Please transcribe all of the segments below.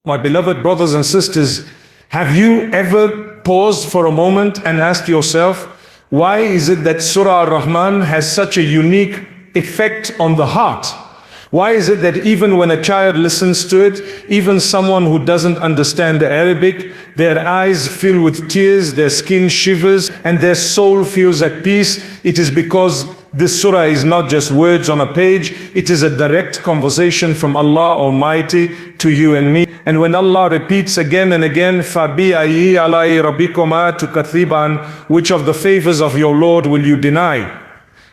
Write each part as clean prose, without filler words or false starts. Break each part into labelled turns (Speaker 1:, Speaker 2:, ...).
Speaker 1: My beloved brothers and sisters, have you ever paused for a moment and asked yourself, why is it that Surah Ar-Rahman has such a unique effect on the heart? Why is it that even when a child listens to it, even someone who doesn't understand the Arabic, their eyes fill with tears, their skin shivers, and their soul feels at peace? It is because this surah is not just words on a page, it is a direct conversation from Allah Almighty to you and me. And when Allah repeats again and again, فَبِأَيِّ عَلَىٰ رَبِّكُمَا تُكَذِّبَانِ, which of the favors of your Lord will you deny?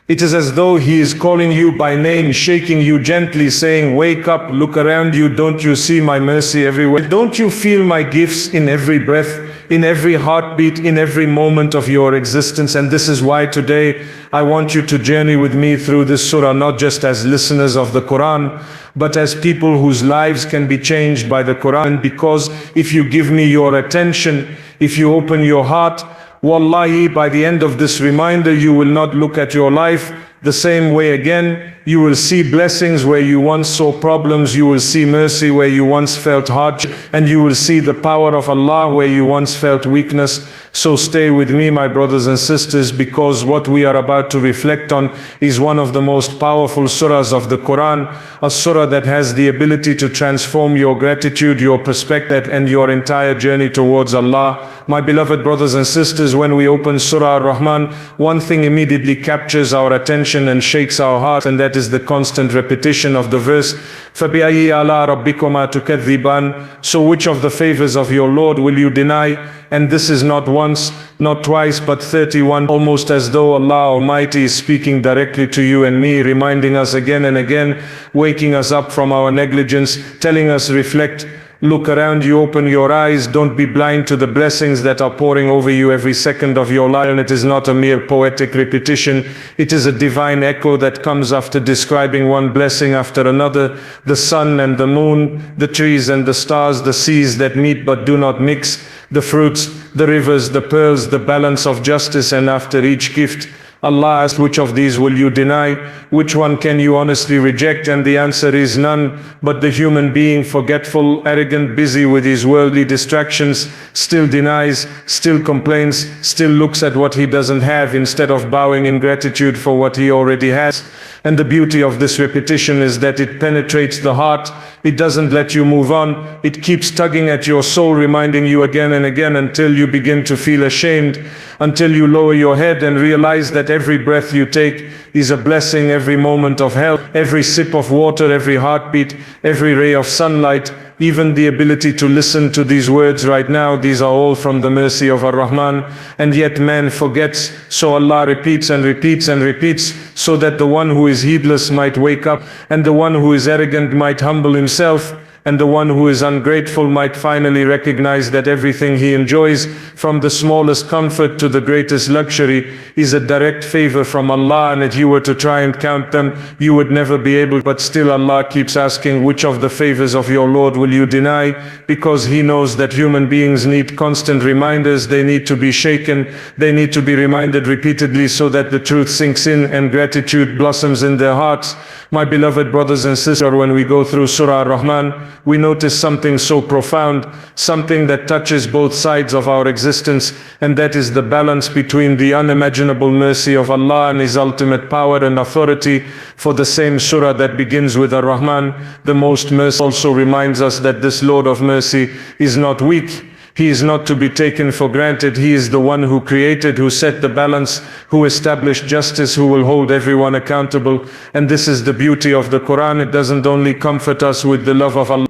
Speaker 1: It is as though He is calling you by name, shaking you gently, saying, wake up, look around you, don't you see my mercy everywhere? Don't you feel my gifts in every breath, in every heartbeat, in every moment of your existence? And this is why today I want you to journey with me through this surah, not just as listeners of the Qur'an, but as people whose lives can be changed by the Qur'an. Because if you give me your attention, if you open your heart, wallahi, by the end of this reminder, you will not look at your life the same way again. You will see blessings where you once saw problems. You will see mercy where you once felt hardship. And you will see the power of Allah where you once felt weakness. So stay with me, my brothers and sisters, because what we are about to reflect on is one of the most powerful surahs of the Quran. A surah that has the ability to transform your gratitude, your perspective, and your entire journey towards Allah. My beloved brothers and sisters, when we open Surah Ar-Rahman, one thing immediately captures our attention and shakes our heart, and that is the constant repetition of the verse, فَبِأَيِّ عَلَىٰ رَبِّكُمَا تُكَذِّبَانِ. So which of the favors of your Lord will you deny? And this is not once, not twice, but 31, almost as though Allah Almighty is speaking directly to you and me, reminding us again and again, waking us up from our negligence, telling us, reflect, look around you, open your eyes, don't be blind to the blessings that are pouring over you every second of your life. And it is not a mere poetic repetition, it is a divine echo that comes after describing one blessing after another. The sun and the moon, the trees and the stars, the seas that meet but do not mix, the fruits, the rivers, the pearls, the balance of justice. And after each gift, Allah asked, which of these will you deny? Which one can you honestly reject? And the answer is none. But the human being, forgetful, arrogant, busy with his worldly distractions, still denies, still complains, still looks at what he doesn't have instead of bowing in gratitude for what he already has. And the beauty of this repetition is that it penetrates the heart. It doesn't let you move on. It keeps tugging at your soul, reminding you again and again until you begin to feel ashamed, until you lower your head and realize that every breath you take is a blessing, every moment of health, every sip of water, every heartbeat, every ray of sunlight, even the ability to listen to these words right now, these are all from the mercy of Ar-Rahman. And yet man forgets, so Allah repeats and repeats and repeats, so that the one who is heedless might wake up, and the one who is arrogant might humble himself, and the one who is ungrateful might finally recognize that everything he enjoys, from the smallest comfort to the greatest luxury, is a direct favor from Allah. And if you were to try and count them, you would never be able. But still Allah keeps asking, which of the favors of your Lord will you deny? Because He knows that human beings need constant reminders. They need to be shaken. They need to be reminded repeatedly so that the truth sinks in and gratitude blossoms in their hearts. My beloved brothers and sisters, when we go through Surah Ar-Rahman, we notice something so profound, something that touches both sides of our existence, and that is the balance between the unimaginable mercy of Allah and His ultimate power and authority. For the same surah that begins with Ar-Rahman, the most merciful, also reminds us that this Lord of mercy is not weak. He is not to be taken for granted. He is the one who created, who set the balance, who established justice, who will hold everyone accountable. And this is the beauty of the Quran. It doesn't only comfort us with the love of Allah,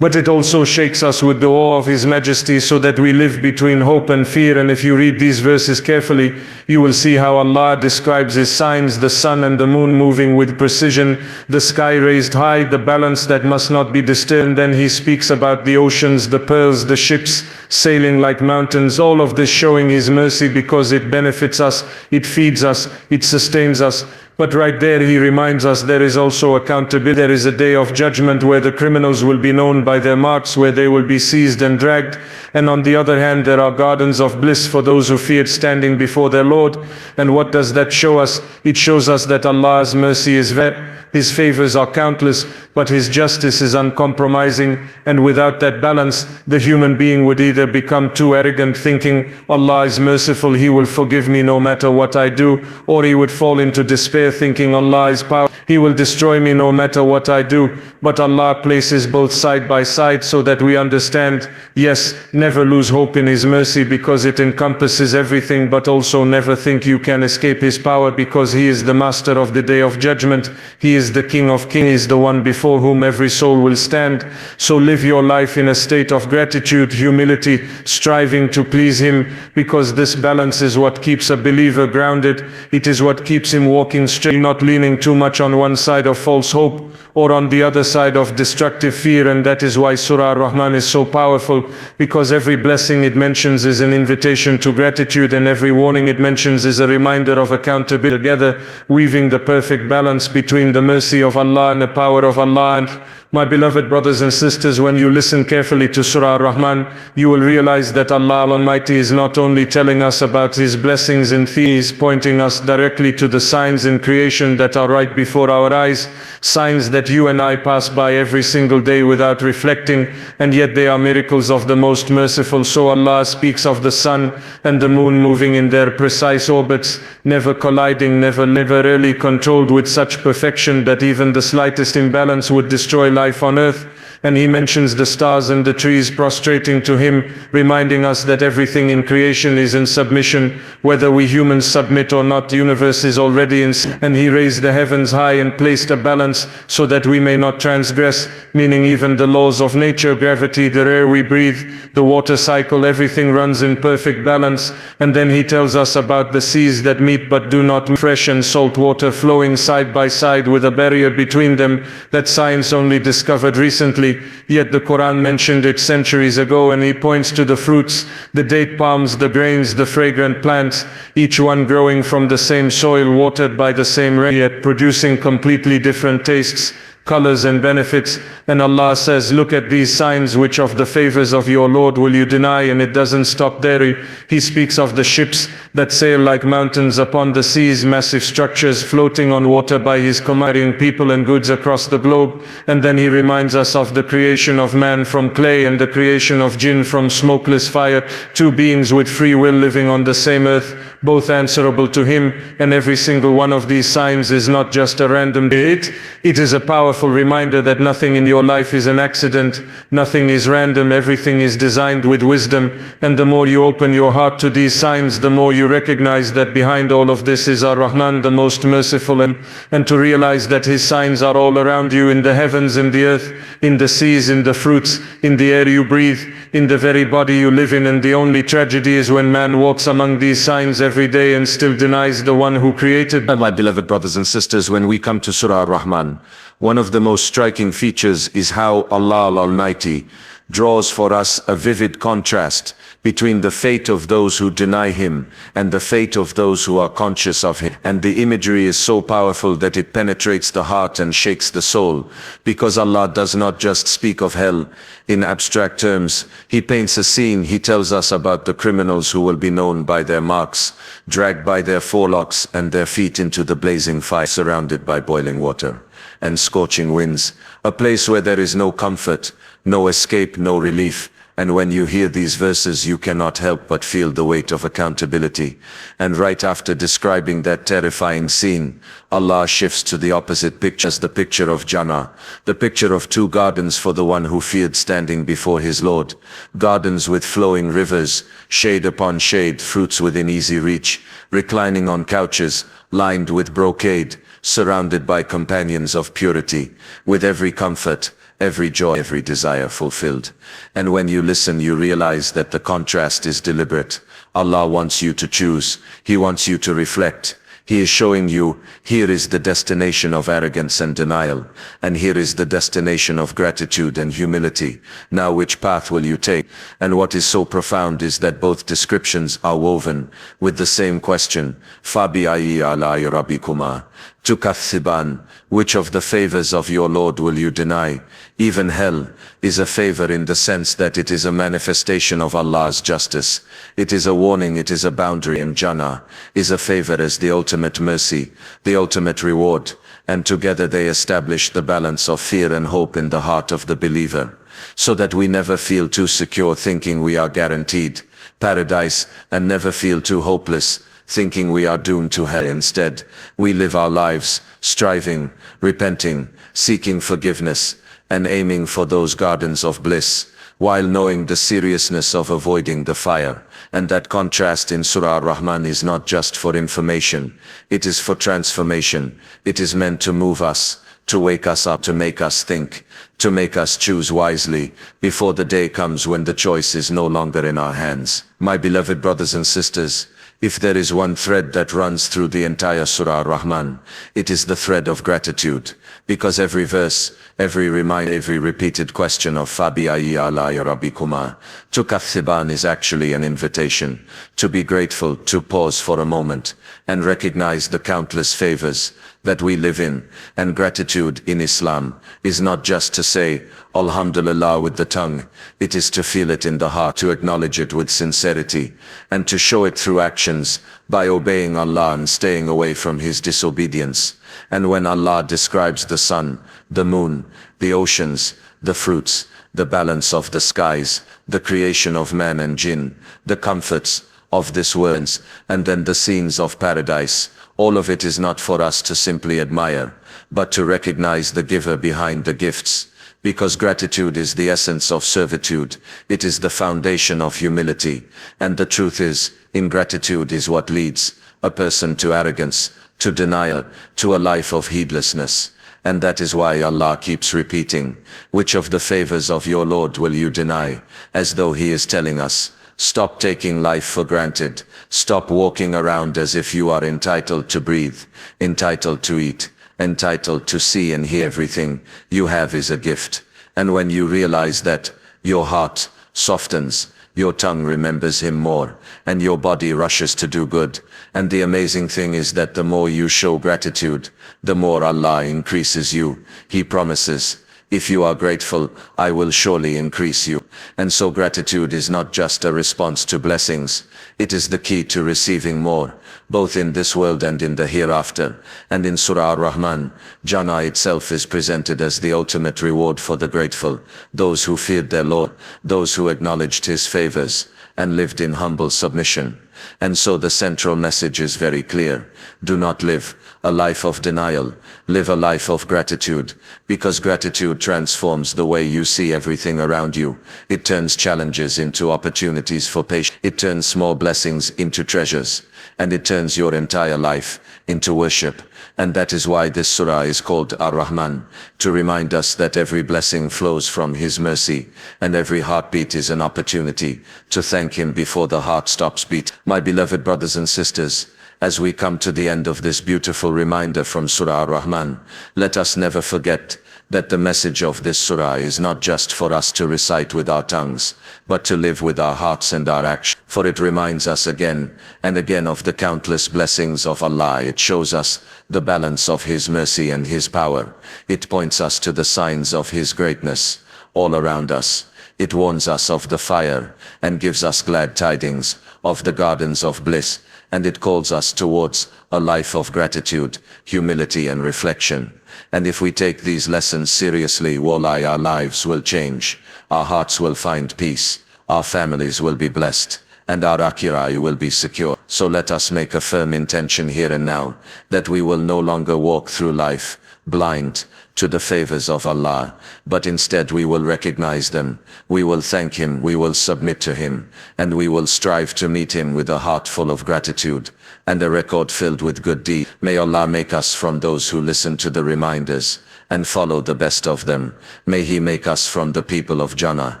Speaker 1: but it also shakes us with the awe of His majesty, so that we live between hope and fear. And if you read these verses carefully, you will see how Allah describes His signs, the sun and the moon moving with precision, the sky raised high, the balance that must not be disturbed. And then He speaks about the oceans, the pearls, the ships sailing like mountains, all of this showing His mercy because it benefits us, it feeds us, it sustains us. But right there he reminds us there is also accountability. There is a day of judgment where the criminals will be known by their marks, where they will be seized and dragged. And on the other hand, there are gardens of bliss for those who feared standing before their Lord. And what does that show us? It shows us that Allah's mercy is vast. His favors are countless, but His justice is uncompromising, and without that balance, the human being would either become too arrogant, thinking, Allah is merciful, He will forgive me no matter what I do, or he would fall into despair, thinking Allah is powerful, He will destroy me no matter what I do. But Allah places both side by side so that we understand, yes, never lose hope in His mercy because it encompasses everything, but also never think you can escape His power because He is the master of the day of judgment. He is the King of Kings, He is the one before whom every soul will stand. So live your life in a state of gratitude, humility, striving to please Him, because this balance is what keeps a believer grounded. It is what keeps him walking straight, not leaning too much on one side of false hope or on the other side of destructive fear. And that is why Surah Ar-Rahman is so powerful, because every blessing it mentions is an invitation to gratitude, and every warning it mentions is a reminder of accountability, together weaving the perfect balance between the mercy of Allah and the power of Allah. And my beloved brothers and sisters, when you listen carefully to Surah Ar-Rahman, you will realize that Allah Almighty is not only telling us about His blessings and He is pointing us directly to the signs in creation that are right before our eyes, signs that you and I pass by every single day without reflecting, and yet they are miracles of the most merciful. So Allah speaks of the sun and the moon moving in their precise orbits, never colliding, never really controlled with such perfection that even the slightest imbalance would destroy life on earth. And He mentions the stars and the trees prostrating to Him, reminding us that everything in creation is in submission. Whether we humans submit or not, the universe is already in. And He raised the heavens high and placed a balance so that we may not transgress, meaning even the laws of nature, gravity, the air we breathe, the water cycle, everything runs in perfect balance. And then He tells us about the seas that meet but do not meet, fresh and salt water flowing side by side with a barrier between them that science only discovered recently. Yet the Qur'an mentioned it centuries ago, and He points to the fruits, the date palms, the grains, the fragrant plants, each one growing from the same soil, watered by the same rain, yet producing completely different tastes, colors and benefits. And Allah says, look at these signs, which of the favors of your Lord will you deny? And it doesn't stop there. He speaks of the ships that sail like mountains upon the seas, massive structures floating on water by His commanding people and goods across the globe. And then He reminds us of the creation of man from clay and the creation of jinn from smokeless fire, two beings with free will living on the same earth, both answerable to Him. And every single one of these signs is not just a random it is a powerful reminder that nothing in your life is an accident, nothing is random, everything is designed with wisdom. And the more you open your heart to these signs, the more you recognize that behind all of this is Ar-Rahman, the most merciful, and to realize that His signs are all around you, in the heavens, in the earth, in the seas, in the fruits, in the air you breathe, in the very body you live in. And the only tragedy is when man walks among these signs every day and still denies the one who created.
Speaker 2: And my beloved brothers and sisters, when we come to Surah Ar-Rahman, one of the most striking features is how Allah Almighty draws for us a vivid contrast between the fate of those who deny Him and the fate of those who are conscious of Him. And the imagery is so powerful that it penetrates the heart and shakes the soul, because Allah does not just speak of hell in abstract terms. He paints a scene. He tells us about the criminals who will be known by their marks, dragged by their forelocks and their feet into the blazing fire, surrounded by boiling water and scorching winds, a place where there is no comfort, no escape, no relief. And when you hear these verses, you cannot help but feel the weight of accountability. And right after describing that terrifying scene, Allah shifts to the opposite picture, as the picture of Jannah, the picture of two gardens for the one who feared standing before his Lord. Gardens with flowing rivers, shade upon shade, fruits within easy reach, reclining on couches, lined with brocade, surrounded by companions of purity, with every comfort, every joy, every desire fulfilled. And when you listen, you realize that the contrast is deliberate. Allah wants you to choose. He wants you to reflect. He is showing you, here is the destination of arrogance and denial, and here is the destination of gratitude and humility. Now which path will you take? And what is so profound is that both descriptions are woven with the same question, فَبِأَيِّ آلَاءِ رَبِّكُمَا Tukaththiban, which of the favors of your Lord will you deny? Even hell is a favor in the sense that it is a manifestation of Allah's justice. It is a warning, it is a boundary, and Jannah is a favor as the ultimate mercy, the ultimate reward, and together they establish the balance of fear and hope in the heart of the believer, so that we never feel too secure thinking we are guaranteed paradise, and never feel too hopeless thinking we are doomed to hell. Instead, we live our lives, striving, repenting, seeking forgiveness, and aiming for those gardens of bliss, while knowing the seriousness of avoiding the fire. And that contrast in Surah Ar-Rahman is not just for information, it is for transformation. It is meant to move us, to wake us up, to make us think, to make us choose wisely, before the day comes when the choice is no longer in our hands. My beloved brothers and sisters, if there is one thread that runs through the entire Surah Ar-Rahman, it is the thread of gratitude, because every verse, every reminder, every repeated question of Fabi'ayyi ala'i rabbikuma tukaththiban is actually an invitation to be grateful, to pause for a moment, and recognize the countless favors that we live in. And gratitude in Islam is not just to say Alhamdulillah with the tongue, it is to feel it in the heart, to acknowledge it with sincerity, and to show it through actions by obeying Allah and staying away from His disobedience. And when Allah describes the sun, the moon, the oceans, the fruits, the balance of the skies, the creation of man and jinn, the comforts of this world, and then the scenes of paradise, all of it is not for us to simply admire, but to recognize the giver behind the gifts. Because gratitude is the essence of servitude, it is the foundation of humility, and the truth is, ingratitude is what leads a person to arrogance, to denial, to a life of heedlessness. And that is why Allah keeps repeating, which of the favors of your Lord will you deny? As though He is telling us, stop taking life for granted, stop walking around as if you are entitled to breathe, entitled to eat, entitled to see and hear. Everything you have is a gift. And when you realize that, your heart softens, your tongue remembers Him more, and your body rushes to do good. And the amazing thing is that the more you show gratitude, the more Allah increases you. He promises, if you are grateful, I will surely increase you. And so gratitude is not just a response to blessings, it is the key to receiving more, both in this world and in the hereafter. And in Surah Ar-Rahman, Jannah itself is presented as the ultimate reward for the grateful, those who feared their Lord, those who acknowledged His favors, and lived in humble submission. And so the central message is very clear. Do not live a life of denial, live a life of gratitude, because gratitude transforms the way you see everything around you. It turns challenges into opportunities for patience. It turns small blessings into treasures, and it turns your entire life into worship. And that is why this surah is called Ar-Rahman, to remind us that every blessing flows from His mercy, and every heartbeat is an opportunity to thank Him before the heart stops beating. My beloved brothers and sisters, as we come to the end of this beautiful reminder from Surah Ar-Rahman, let us never forget that the message of this surah is not just for us to recite with our tongues, but to live with our hearts and our actions. For it reminds us again and again of the countless blessings of Allah. It shows us the balance of His mercy and His power. It points us to the signs of His greatness all around us. It warns us of the fire and gives us glad tidings of the gardens of bliss. And it calls us towards a life of gratitude, humility and reflection. And if we take these lessons seriously, wallahi, our lives will change, our hearts will find peace, our families will be blessed, and our akhirah will be secure. So let us make a firm intention here and now, that we will no longer walk through life blind to the favors of Allah, but instead we will recognize them, we will thank Him, we will submit to Him, and we will strive to meet Him with a heart full of gratitude, and a record filled with good deeds. May Allah make us from those who listen to the reminders, and follow the best of them. May He make us from the people of Jannah,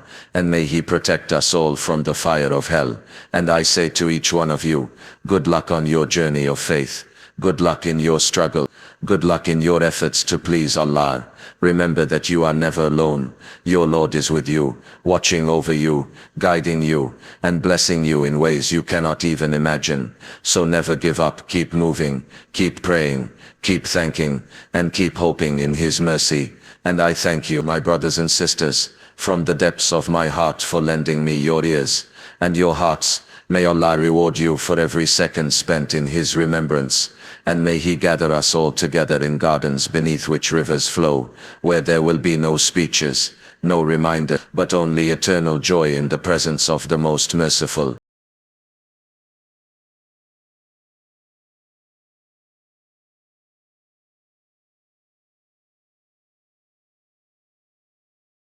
Speaker 2: and may He protect us all from the fire of hell. And I say to each one of you, good luck on your journey of faith. Good luck in your struggle. Good luck in your efforts to please Allah. Remember that you are never alone. Your Lord is with you, watching over you, guiding you, and blessing you in ways you cannot even imagine. So never give up, keep moving, keep praying, keep thanking, and keep hoping in His mercy. And I thank you, my brothers and sisters, from the depths of my heart for lending me your ears and your hearts. May Allah reward you for every second spent in His remembrance, and may He gather us all together in gardens beneath which rivers flow, where there will be no speeches, no reminder, but only eternal joy in the presence of the Most Merciful.